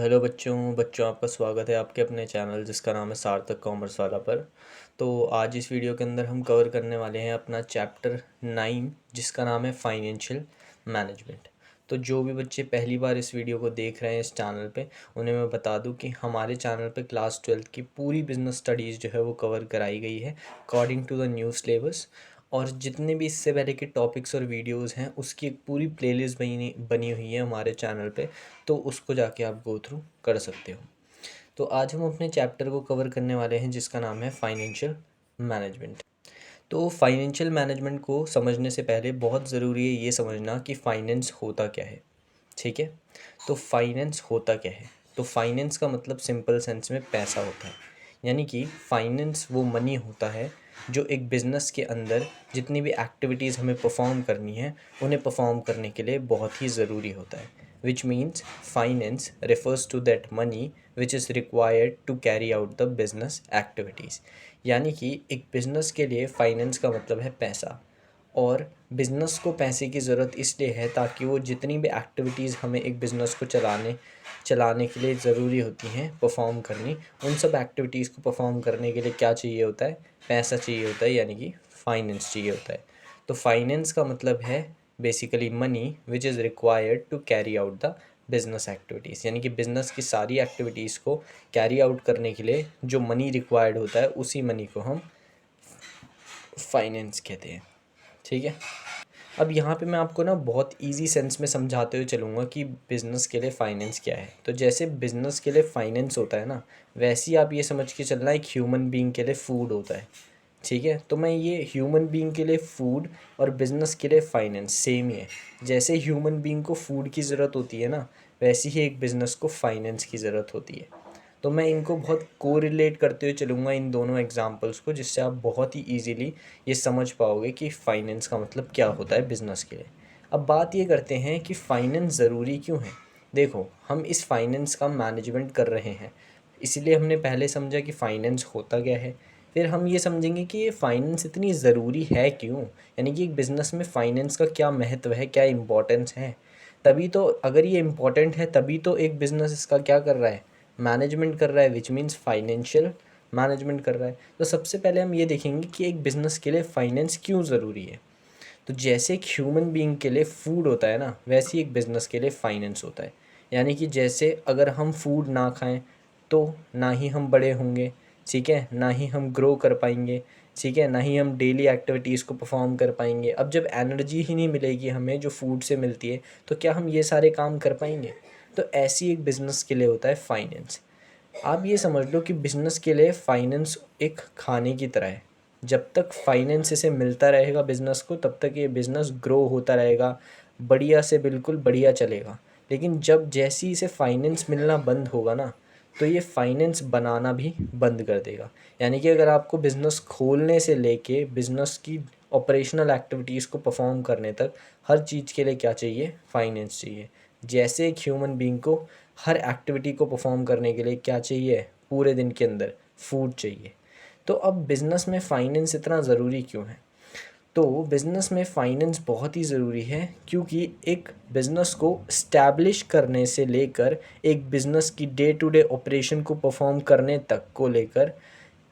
Hello बच्चों आपका स्वागत है आपके अपने चैनल जिसका नाम है सार्थक कॉमर्स वाला पर। तो आज इस वीडियो के अंदर हम कवर करने वाले हैं अपना चैप्टर 9 जिसका नाम है फाइनेंशियल मैनेजमेंट। तो जो भी बच्चे पहली बार इस वीडियो को देख रहे हैं इस चैनल पे, उन्हें मैं बता दूं कि हमारे चैनल पे क्लास 12 की पूरी बिजनेस स्टडीज़ जो है वो कवर कराई गई है according to the new syllabus. और जितने भी इससे पहले के टॉपिक्स और वीडियोस हैं उसकी एक पूरी प्लेलिस्ट बनी बनी हुई है हमारे चैनल पे, तो उसको जाके आप गो थ्रू कर सकते हो। तो आज हम अपने चैप्टर को कवर करने वाले हैं जिसका नाम है फाइनेंशियल मैनेजमेंट। तो फाइनेंशियल मैनेजमेंट को समझने से पहले बहुत ज़रूरी है ये समझना कि फाइनेंस होता क्या है। ठीक है, तो फाइनेंस होता क्या है? तो फाइनेंस का मतलब सिंपल सेंस में पैसा होता है। यानी कि फाइनेंस वो मनी होता है जो एक बिज़नेस के अंदर जितनी भी एक्टिविटीज़ हमें परफॉर्म करनी है उन्हें परफॉर्म करने के लिए बहुत ही ज़रूरी होता है। Which means finance refers to that money which is required to carry out the business activities. यानी कि एक बिज़नेस के लिए फाइनेंस का मतलब है पैसा। और बिज़नेस को पैसे की ज़रूरत इसलिए है ताकि वो जितनी भी एक्टिविटीज़ हमें एक बिज़नेस को चलाने के लिए ज़रूरी होती हैं परफॉर्म करनी, उन सब एक्टिविटीज़ को परफॉर्म करने के लिए क्या चाहिए होता है? पैसा चाहिए होता है, यानी कि फाइनेंस चाहिए होता है। तो फाइनेंस का मतलब है basically money which is required to carry out the business activities. यानी कि बिज़नेस की सारी एक्टिविटीज़ को कैरी आउट करने के लिए जो मनी रिक्वायर्ड होता है उसी मनी को हम फाइनेंस कहते हैं। ठीक है, अब यहाँ पे मैं आपको ना बहुत इजी सेंस में समझाते हुए चलूँगा कि बिज़नेस के लिए फ़ाइनेंस क्या है। तो जैसे बिज़नेस के लिए फ़ाइनेंस होता है ना, वैसे ही आप ये समझ के चलना एक ह्यूमन बीइंग के लिए फ़ूड होता है। ठीक है, तो मैं ये ह्यूमन बीइंग के लिए फ़ूड और बिज़नेस के लिए फ़ाइनेंस सेम ही है। जैसे ह्यूमन बीइंग को फ़ूड की ज़रूरत होती है ना, वैसे ही एक बिज़नेस को फ़ाइनेंस की ज़रूरत होती है। तो मैं इनको बहुत कोरिलेट करते हुए चलूँगा इन दोनों एग्जांपल्स को, जिससे आप बहुत ही इजीली ये समझ पाओगे कि फ़ाइनेंस का मतलब क्या होता है बिज़नेस के लिए। अब बात ये करते हैं कि फ़ाइनेंस ज़रूरी क्यों है। देखो, हम इस फाइनेंस का मैनेजमेंट कर रहे हैं, इसीलिए हमने पहले समझा कि फ़ाइनेंस होता क्या है। फिर हम ये समझेंगे कि ये फ़ाइनेंस इतनी ज़रूरी है क्यों, यानी कि एक बिज़नेस में फ़ाइनेंस का क्या महत्व है, क्या इम्पोर्टेंस है। तभी तो, अगर ये इम्पोर्टेंट है तभी तो एक बिज़नेस इसका क्या कर रहा है, मैनेजमेंट कर रहा है, विच मीन्स फाइनेंशियल मैनेजमेंट कर रहा है। तो सबसे पहले हम ये देखेंगे कि एक बिज़नेस के लिए फ़ाइनेंस क्यों ज़रूरी है। तो जैसे एक ह्यूमन बीइंग के लिए फूड होता है ना, वैसे ही एक बिज़नेस के लिए फ़ाइनेंस होता है। यानी कि जैसे अगर हम फूड ना खाएं तो ना ही हम बड़े होंगे, ठीक है, ना ही हम ग्रो कर पाएंगे, ठीक है, ना ही हम डेली एक्टिविटीज़ को परफॉर्म कर पाएंगे। अब जब एनर्जी ही नहीं मिलेगी हमें जो फूड से मिलती है, तो क्या हम ये सारे काम कर पाएंगे? तो ऐसी एक बिज़नेस के लिए होता है फाइनेंस। आप ये समझ लो कि बिज़नेस के लिए फाइनेंस एक खाने की तरह है। जब तक फाइनेंस इसे मिलता रहेगा बिज़नेस को, तब तक ये बिज़नेस ग्रो होता रहेगा, बढ़िया से बिल्कुल बढ़िया चलेगा। लेकिन जब जैसे ही इसे फाइनेंस मिलना बंद होगा ना, तो ये फाइनेंस बनाना भी बंद कर देगा। यानी कि अगर आपको बिज़नेस खोलने से लेके बिज़नेस की ऑपरेशनल एक्टिविटीज़ को परफॉर्म करने तक हर चीज़ के लिए क्या चाहिए? फाइनेंस चाहिए। जैसे एक ह्यूमन बीइंग को हर एक्टिविटी को परफॉर्म करने के लिए क्या चाहिए पूरे दिन के अंदर? फूड चाहिए। तो अब बिज़नेस में फ़ाइनेंस इतना ज़रूरी क्यों है? तो बिज़नेस में फ़ाइनेंस बहुत ही ज़रूरी है क्योंकि एक बिज़नेस को इस्टेब्लिश करने से लेकर एक बिज़नेस की डे टू डे ऑपरेशन को परफॉर्म करने तक को लेकर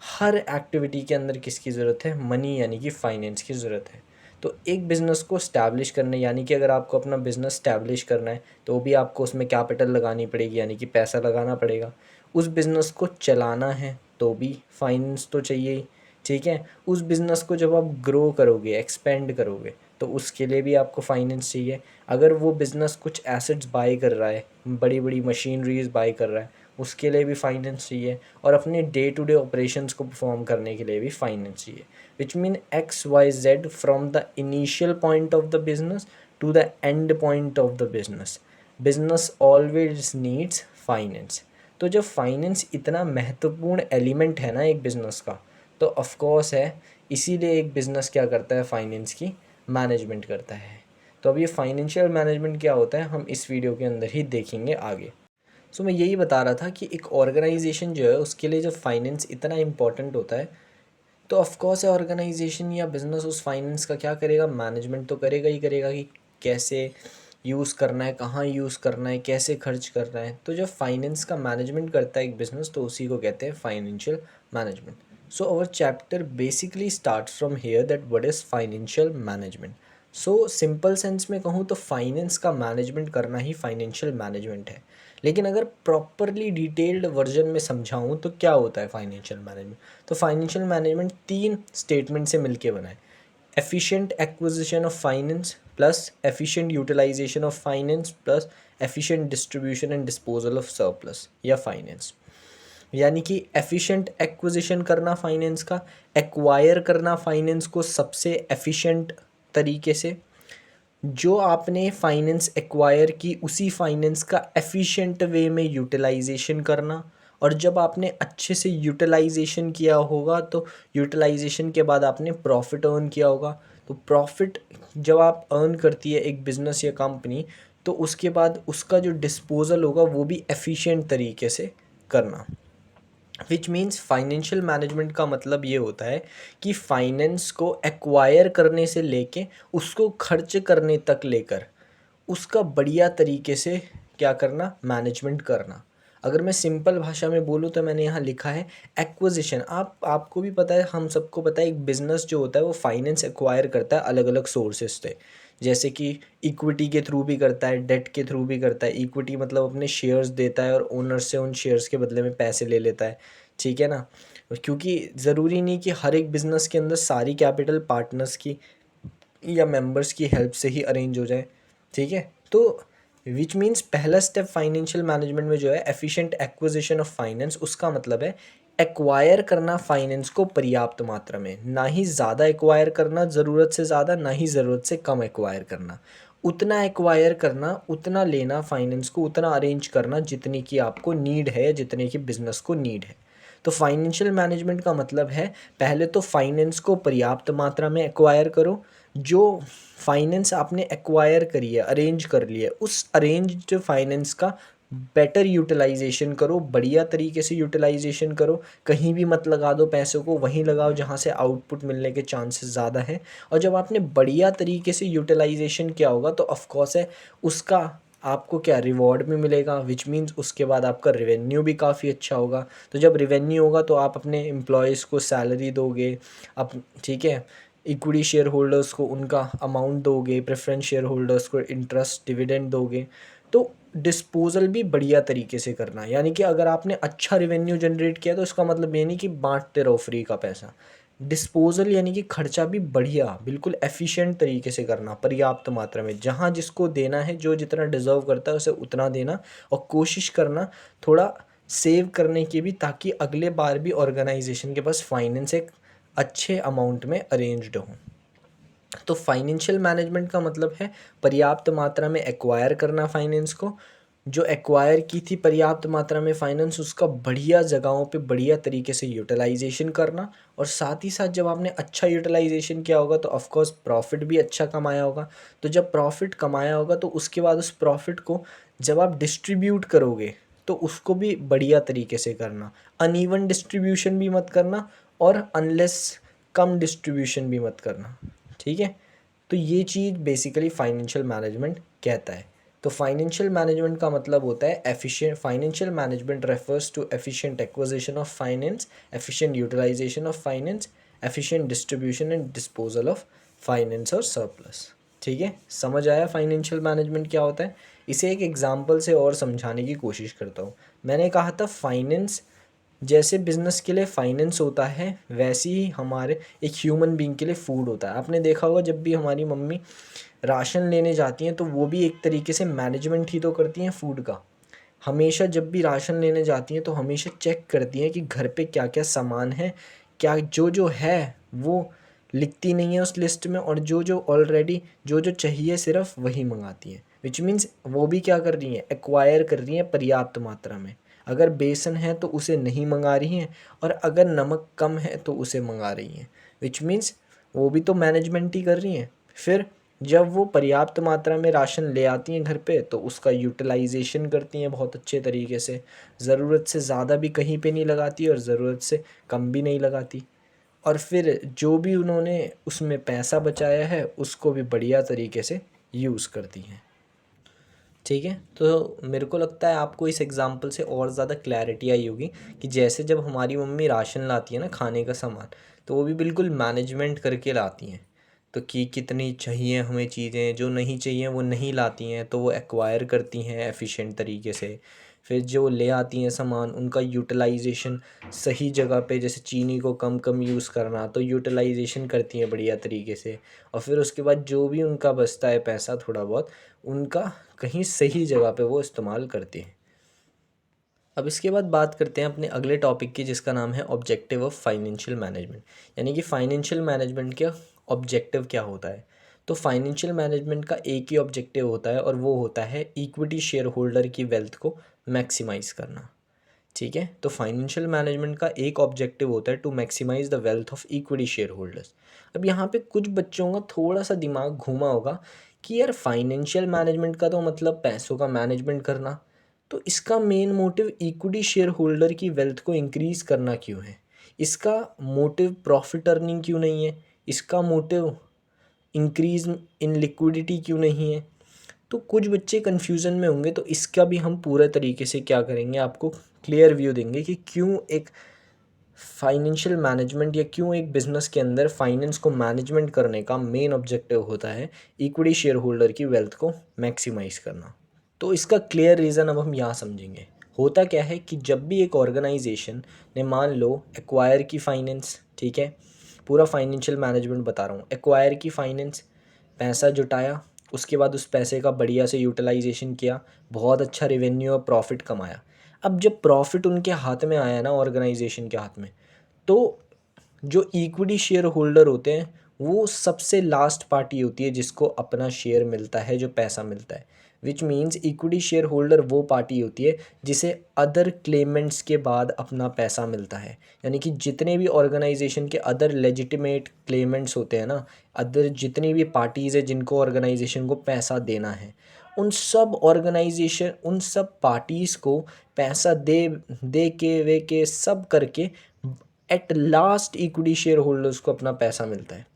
हर एक्टिविटी के अंदर किसकी ज़रूरत है? मनी, यानी कि फ़ाइनेंस की ज़रूरत है। तो एक बिज़नेस को इस्टेब्लिश करने, यानी कि अगर आपको अपना बिज़नेस इस्टेब्लिश करना है तो भी आपको उसमें कैपिटल लगानी पड़ेगी, यानी कि पैसा लगाना पड़ेगा। उस बिज़नेस को चलाना है तो भी फाइनेंस तो चाहिए ही, ठीक है। उस बिज़नेस को जब आप ग्रो करोगे, एक्सपेंड करोगे, तो उसके लिए भी आपको फाइनेंस चाहिए। अगर वो बिज़नेस कुछ एसेट्स बाय कर रहा है, बड़ी बड़ी मशीनरीज बाय कर रहा है, उसके लिए भी फाइनेंस चाहिए। और अपने डे टू डे ऑपरेशंस को परफॉर्म करने के लिए भी फाइनेंस चाहिए। Which mean X Y Z from the initial point of the business to the end point of the business, business always needs finance. तो जब फाइनेंस इतना महत्वपूर्ण एलिमेंट है ना एक बिज़नेस का, तो ऑफ कोर्स है, इसीलिए एक बिज़नेस क्या करता है? फाइनेंस की मैनेजमेंट करता है। तो अब ये फाइनेंशियल मैनेजमेंट क्या होता है, हम इस वीडियो के अंदर ही देखेंगे आगे। सो मैं यही बता रहा था कि एक ऑर्गेनाइजेशन जो है उसके लिए जब फाइनेंस इतना इम्पोर्टेंट होता है, तो ऑफ कोर्स है ऑर्गेनाइजेशन या बिज़नेस उस फाइनेंस का क्या करेगा? मैनेजमेंट तो करेगा ही करेगा कि कैसे यूज़ करना है, कहाँ यूज़ करना है, कैसे खर्च करना है। तो जब फाइनेंस का मैनेजमेंट करता है एक बिजनेस तो उसी को कहते हैं financial management. So our chapter basically starts from here that what is financial management. So simple sense में कहूँ तो फाइनेंस का मैनेजमेंट करना ही फाइनेंशियल मैनेजमेंट है। लेकिन अगर प्रॉपरली डिटेल्ड वर्जन में समझाऊँ तो क्या होता है फाइनेंशियल मैनेजमेंट। तो फाइनेंशियल मैनेजमेंट 3 स्टेटमेंट से मिलके बना है। efficient acquisition of finance plus efficient utilization of finance plus efficient distribution and disposal of surplus या finance। यानी कि efficient acquisition करना फाइनेंस का, एक्वायर करना फाइनेंस को सबसे efficient तरीके से, जो आपने फाइनेंस एक्वायर की उसी फाइनेंस का एफिशिएंट वे में यूटिलाइजेशन करना। और जब आपने अच्छे से यूटिलाइजेशन किया होगा तो यूटिलाइजेशन के बाद आपने प्रॉफिट अर्न किया होगा। तो प्रॉफिट जब आप अर्न करती है एक बिज़नेस या कंपनी तो उसके बाद उसका जो डिस्पोजल होगा वो भी एफिशिएंट तरीके से करना। विच मीन्स फाइनेंशियल मैनेजमेंट का मतलब ये होता है कि फाइनेंस को एक्वायर करने से लेके उसको खर्च करने तक लेकर उसका बढ़िया तरीके से क्या करना, मैनेजमेंट करना। अगर मैं सिंपल भाषा में बोलूँ तो मैंने यहाँ लिखा है एक्विजिशन। आपको भी पता है, हम सबको पता है एक बिज़नेस जो होता है वो फाइनेंस एक्वायर करता है अलग अलग सोर्सेज से। जैसे कि इक्विटी के थ्रू भी करता है, डेट के थ्रू भी करता है। इक्विटी मतलब अपने शेयर्स देता है और ओनर से उन शेयर्स के बदले में पैसे ले लेता है, ठीक है ना। क्योंकि ज़रूरी नहीं कि हर एक बिज़नेस के अंदर सारी कैपिटल पार्टनर्स की या मेंबर्स की हेल्प से ही अरेंज हो जाए, ठीक है। तो विच मीन्स पहला स्टेप फाइनेंशियल मैनेजमेंट में जो है एफिशिएंट एक्विजिशन ऑफ फाइनेंस, उसका मतलब है एक्वायर करना फाइनेंस को पर्याप्त मात्रा में, ना ही ज़्यादा एक्वायर करना ज़रूरत से ज़्यादा, ना ही ज़रूरत से कम एक्वायर करना। उतना एक्वायर करना, उतना लेना फाइनेंस को, उतना अरेंज करना जितनी की आपको नीड है, जितने की बिज़नेस को नीड है। तो फाइनेंशियल मैनेजमेंट का मतलब है पहले तो फाइनेंस को पर्याप्त मात्रा में एक्वायर करो। जो फाइनेंस आपने एक्वायर करी है, अरेंज कर लिया है, उस अरेंज्ड फाइनेंस का बेटर यूटिलाइजेशन करो, बढ़िया तरीके से यूटिलाइजेशन करो। कहीं भी मत लगा दो पैसों को, वहीं लगाओ जहाँ से आउटपुट मिलने के चांसेस ज़्यादा हैं। और जब आपने बढ़िया तरीके से यूटिलाइजेशन किया होगा तो ऑफकोर्स है उसका आपको क्या रिवॉर्ड भी मिलेगा, विच मीन्स उसके बाद आपका रेवेन्यू भी काफ़ी अच्छा होगा। तो जब रेवेन्यू होगा तो आप अपने एम्प्लॉयज़ को सैलरी दोगे, अब ठीक है, इक्विटी शेयर होल्डर्स को उनका अमाउंट दोगे, प्रेफरेंस शेयर होल्डर्स को इंटरेस्ट डिविडेंड दोगे। तो डिस्पोजल भी बढ़िया तरीके से करना, यानी कि अगर आपने अच्छा रेवेन्यू जनरेट किया तो इसका मतलब ये नहीं कि बांटते रहो फ्री का पैसा। डिस्पोजल यानी कि खर्चा भी बढ़िया बिल्कुल एफिशिएंट तरीके से करना, पर्याप्त मात्रा में, जहाँ जिसको देना है, जो जितना डिज़र्व करता है उसे उतना देना। और कोशिश करना थोड़ा सेव करने की भी, ताकि अगले बार भी ऑर्गेनाइजेशन के पास फाइनेंस एक अच्छे अमाउंट में अरेंज्ड हो। तो फाइनेंशियल मैनेजमेंट का मतलब है पर्याप्त मात्रा में एक्वायर करना फाइनेंस को, जो एक्वायर की थी पर्याप्त मात्रा में फाइनेंस उसका बढ़िया जगहों पे बढ़िया तरीके से यूटिलाइजेशन करना। और साथ ही साथ जब आपने अच्छा यूटिलाइजेशन किया होगा तो ऑफकोर्स प्रॉफिट भी अच्छा कमाया होगा। तो जब प्रॉफिट कमाया होगा तो उसके बाद उस प्रॉफिट को जब आप डिस्ट्रीब्यूट करोगे तो उसको भी बढ़िया तरीके से करना। अनइवन डिस्ट्रीब्यूशन भी मत करना और अनलेस कम डिस्ट्रीब्यूशन भी मत करना, ठीक है। तो ये चीज़ बेसिकली फाइनेंशियल मैनेजमेंट कहता है। तो फाइनेंशियल मैनेजमेंट का मतलब होता है efficient. Financial management refers to efficient acquisition of finance, efficient utilisation of finance, efficient distribution and disposal of finance और सरप्लस, ठीक है। समझ आया फाइनेंशियल मैनेजमेंट क्या होता है। इसे एक एग्जांपल से और समझाने की कोशिश करता हूँ। मैंने कहा था फाइनेंस, जैसे बिज़नेस के लिए फाइनेंस होता है वैसे ही हमारे एक ह्यूमन बीइंग के लिए फूड होता है। आपने देखा होगा जब भी हमारी मम्मी राशन लेने जाती हैं तो वो भी एक तरीके से मैनेजमेंट ही तो करती हैं फूड का। हमेशा जब भी राशन लेने जाती हैं तो हमेशा चेक करती हैं कि घर पे क्या क्या सामान है, क्या जो जो है वो लिखती नहीं है उस लिस्ट में, और जो जो ऑलरेडी जो जो चाहिए सिर्फ वही मंगाती हैं। विच मीन्स वो भी क्या कर रही हैं, एक्वायर कर रही हैं पर्याप्त मात्रा में। अगर बेसन है तो उसे नहीं मंगा रही हैं, और अगर नमक कम है तो उसे मंगा रही हैं। विच मीन्स वो भी तो मैनेजमेंट ही कर रही हैं। फिर जब वो पर्याप्त मात्रा में राशन ले आती हैं घर पे तो उसका यूटिलाइजेशन करती हैं बहुत अच्छे तरीके से। ज़रूरत से ज़्यादा भी कहीं पे नहीं लगाती और ज़रूरत से कम भी नहीं लगाती। और फिर जो भी उन्होंने उसमें पैसा बचाया है उसको भी बढ़िया तरीके से यूज़ करती हैं। ठीक है। तो मेरे को लगता है आपको इस एग्ज़ाम्पल से और ज़्यादा क्लैरिटी आई होगी कि जैसे जब हमारी मम्मी राशन लाती है ना, खाने का सामान, तो वो भी बिल्कुल मैनेजमेंट करके लाती हैं। तो कि कितनी चाहिए हमें चीज़ें, जो नहीं चाहिए वो नहीं लाती हैं, तो वो एक्वायर करती हैं एफ़िशिएंट तरीके से। फिर जो ले आती हैं सामान, उनका यूटिलाइजेशन सही जगह पे, जैसे चीनी को कम कम यूज़ करना, तो यूटिलाइजेशन करती हैं बढ़िया तरीके से। और फिर उसके बाद जो भी उनका बचता है पैसा थोड़ा बहुत, उनका कहीं सही जगह पे वो इस्तेमाल करती हैं। अब इसके बाद बात करते हैं अपने अगले टॉपिक की, जिसका नाम है ऑब्जेक्टिव ऑफ फाइनेंशियल मैनेजमेंट। यानी कि फाइनेंशियल मैनेजमेंट का ऑब्जेक्टिव क्या होता है। तो फाइनेंशियल मैनेजमेंट का एक ही ऑब्जेक्टिव होता है, और वो होता है इक्विटी शेयर होल्डर की वेल्थ को मैक्सिमाइज़ करना। ठीक है। तो फाइनेंशियल मैनेजमेंट का एक ऑब्जेक्टिव होता है to maximise the wealth of equity share holders. अब यहाँ पे कुछ बच्चों का थोड़ा सा दिमाग घूमा होगा कि यार फाइनेंशियल मैनेजमेंट का तो मतलब पैसों का मैनेजमेंट करना, तो इसका main motive equity share holder की वेल्थ को इंक्रीज़ करना क्यों है, इसका मोटिव प्रॉफिट अर्निंग क्यों नहीं है, इसका मोटिव इंक्रीज इन लिक्विडिटी क्यों नहीं है। तो कुछ बच्चे कन्फ्यूज़न में होंगे, तो इसका भी हम पूरे तरीके से क्या करेंगे, आपको क्लियर व्यू देंगे कि क्यों एक फाइनेंशियल मैनेजमेंट या क्यों एक बिज़नेस के अंदर फाइनेंस को मैनेजमेंट करने का मेन ऑब्जेक्टिव होता है इक्विटी शेयर होल्डर की वेल्थ को मैक्सिमाइज़ करना। तो इसका क्लियर रीज़न अब हम यहाँ समझेंगे। होता क्या है कि जब भी एक ऑर्गेनाइजेशन ने, मान लो एक्वायर की फाइनेंस, ठीक है, पूरा फाइनेंशियल मैनेजमेंट बता रहा हूँ, एक्वायर की फाइनेंस, पैसा जुटाया, उसके बाद उस पैसे का बढ़िया से यूटिलाइजेशन किया, बहुत अच्छा रेवेन्यू और प्रॉफिट कमाया। अब जब प्रॉफिट उनके हाथ में आया ना, ऑर्गेनाइजेशन के हाथ में, तो जो इक्विटी शेयर होल्डर होते हैं वो सबसे लास्ट पार्टी होती है जिसको अपना शेयर मिलता है, जो पैसा मिलता है। Which means equity share holder वो पार्टी होती है जिसे अदर क्लेमेंट्स के बाद अपना पैसा मिलता है। यानी कि जितने भी ऑर्गेनाइजेशन के अदर लेजिटिमेट क्लेमेंट्स होते हैं ना, अदर जितनी भी पार्टीज़ है जिनको ऑर्गेनाइजेशन को पैसा देना है, उन सब पार्टीज़ को पैसा दे दे के वे के सब करके at last equity share holders को अपना पैसा मिलता है।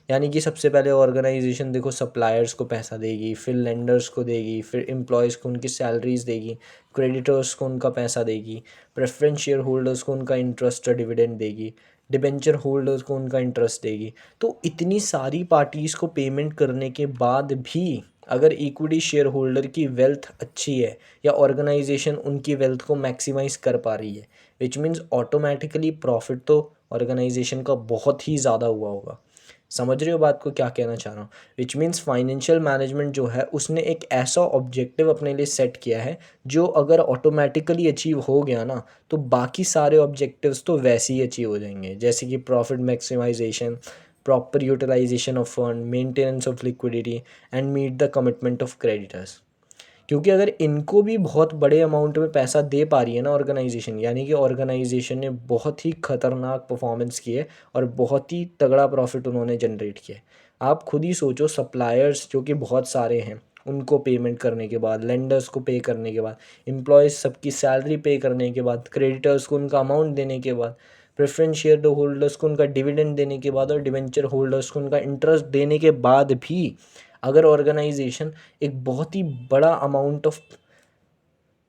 यानी कि सबसे पहले ऑर्गेनाइजेशन देखो सप्लायर्स को पैसा देगी, फिर लेंडर्स को देगी, फिर एम्प्लॉयज़ को उनकी सैलरीज देगी, क्रेडिटर्स को उनका पैसा देगी, प्रेफरेंस शेयर होल्डर्स को उनका इंटरेस्ट और डिविडेंड देगी, डिबेंचर होल्डर्स को उनका इंटरेस्ट देगी। तो इतनी सारी पार्टीज़ को पेमेंट करने के बाद भी अगर इक्विटी शेयर होल्डर की वेल्थ अच्छी है या ऑर्गेनाइजेशन उनकी वेल्थ को मैक्सिमाइज़ कर पा रही है, विच मीन्स ऑटोमेटिकली प्रॉफिट तो ऑर्गेनाइजेशन का बहुत ही ज़्यादा हुआ होगा। समझ रहे हो बात को, क्या कहना चाह रहा हूँ। विच मीन्स फाइनेंशियल मैनेजमेंट जो है उसने एक ऐसा ऑब्जेक्टिव अपने लिए सेट किया है जो अगर ऑटोमेटिकली अचीव हो गया ना, तो बाकी सारे ऑब्जेक्टिव्स तो वैसे ही अचीव हो जाएंगे, जैसे कि profit maximisation, proper utilisation of fund, maintenance of liquidity and meet the commitment of creditors. क्योंकि अगर इनको भी बहुत बड़े अमाउंट में पैसा दे पा रही है ना ऑर्गेनाइजेशन, यानी कि ऑर्गेनाइजेशन ने बहुत ही खतरनाक परफॉर्मेंस की है और बहुत ही तगड़ा प्रॉफिट उन्होंने जनरेट किया है। आप खुद ही सोचो, सप्लायर्स जो कि बहुत सारे हैं, उनको पेमेंट करने के बाद, लेंडर्स को पे करने के बाद, एम्प्लॉयज़ सबकी सैलरी पे करने के बाद, क्रेडिटर्स को उनका अमाउंट देने के बाद, प्रेफरेंस शेयर होल्डर्स को उनका डिविडेंड देने के बाद, और डिवेंचर होल्डर्स को उनका इंटरेस्ट देने के बाद भी अगर ऑर्गेनाइजेशन एक बहुत ही बड़ा अमाउंट ऑफ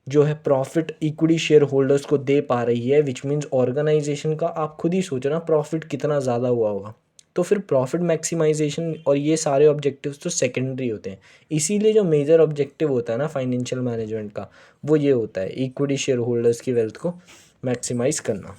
जो है प्रॉफिट इक्विटी शेयर होल्डर्स को दे पा रही है, विच मीन्स ऑर्गेनाइजेशन का आप खुद ही सोचो ना प्रॉफिट कितना ज़्यादा हुआ होगा। तो फिर प्रॉफिट मैक्सिमाइजेशन और ये सारे ऑब्जेक्टिव्स तो सेकेंडरी होते हैं। इसीलिए जो मेजर ऑब्जेक्टिव होता है ना फाइनेंशियल मैनेजमेंट का, वो ये होता है इक्विटी शेयर होल्डर्स की वेल्थ को मैक्सिमाइज़ करना।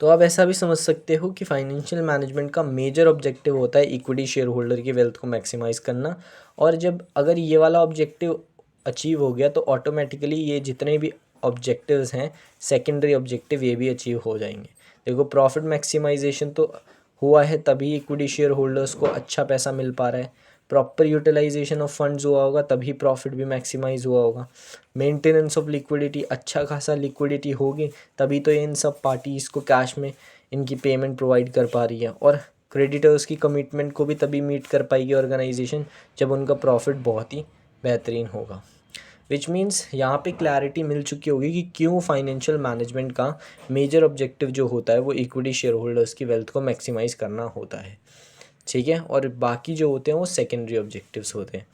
तो आप ऐसा भी समझ सकते हो कि फाइनेंशियल मैनेजमेंट का मेजर ऑब्जेक्टिव होता है इक्विटी शेयर होल्डर की वेल्थ को मैक्सिमाइज़ करना। और जब अगर ये वाला ऑब्जेक्टिव अचीव हो गया, तो ऑटोमेटिकली ये जितने भी ऑब्जेक्टिव्स हैं सेकेंडरी ऑब्जेक्टिव, ये भी अचीव हो जाएंगे। देखो प्रॉफिट मैक्सिमाइजेशन तो हुआ है तभी इक्विटी शेयर होल्डर्स को अच्छा पैसा मिल पा रहा है, प्रॉपर यूटिलाइजेशन ऑफ फंड्स हुआ होगा तभी प्रॉफिट भी मैक्सिमाइज हुआ होगा, मेंटेनेंस ऑफ लिक्विडिटी, अच्छा खासा लिक्विडिटी होगी तभी तो इन सब पार्टीज़ को कैश में इनकी पेमेंट प्रोवाइड कर पा रही है, और क्रेडिटर्स की कमिटमेंट को भी तभी मीट कर पाएगी ऑर्गेनाइजेशन जब उनका प्रॉफिट बहुत ही बेहतरीन होगा। विच मीन्स यहाँ पे क्लैरिटी मिल चुकी होगी कि क्यों फाइनेंशियल मैनेजमेंट का मेजर ऑब्जेक्टिव जो होता है वो इक्विटी शेयर होल्डर्स की वेल्थ को मैक्सिमाइज़ करना होता है। ठीक है। और बाकी जो होते हैं वो सेकेंडरी ऑब्जेक्टिव्स होते हैं।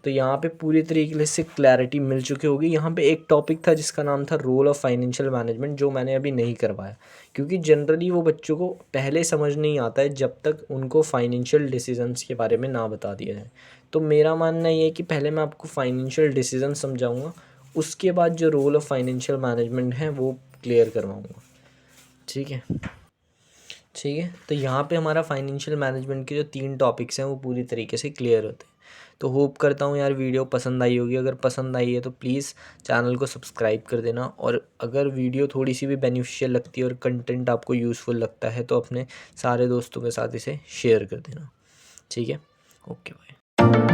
तो यहाँ पे पूरी तरीके से क्लैरिटी मिल चुकी होगी। यहाँ पे एक टॉपिक था जिसका नाम था रोल ऑफ फाइनेंशियल मैनेजमेंट, जो मैंने अभी नहीं करवाया, क्योंकि जनरली वो बच्चों को पहले समझ नहीं आता है जब तक उनको फाइनेंशियल डिसीजंस के बारे में ना बता दिया जाए। तो मेरा मानना ये है कि पहले मैं आपको फाइनेंशियल डिसीजन समझाऊँगा, उसके बाद जो रोल ऑफ फाइनेंशियल मैनेजमेंट है वो क्लियर करवाऊँगा। ठीक है, ठीक है। तो यहाँ पे हमारा फाइनेंशियल मैनेजमेंट के जो 3 टॉपिक्स हैं वो पूरी तरीके से क्लियर होते हैं। तो होप करता हूँ यार वीडियो पसंद आई होगी। अगर पसंद आई है तो प्लीज़ चैनल को सब्सक्राइब कर देना, और अगर वीडियो थोड़ी सी भी बेनिफिशियल लगती है और कंटेंट आपको यूज़फुल लगता है तो अपने सारे दोस्तों के साथ इसे शेयर कर देना। ठीक है, ओके बाय।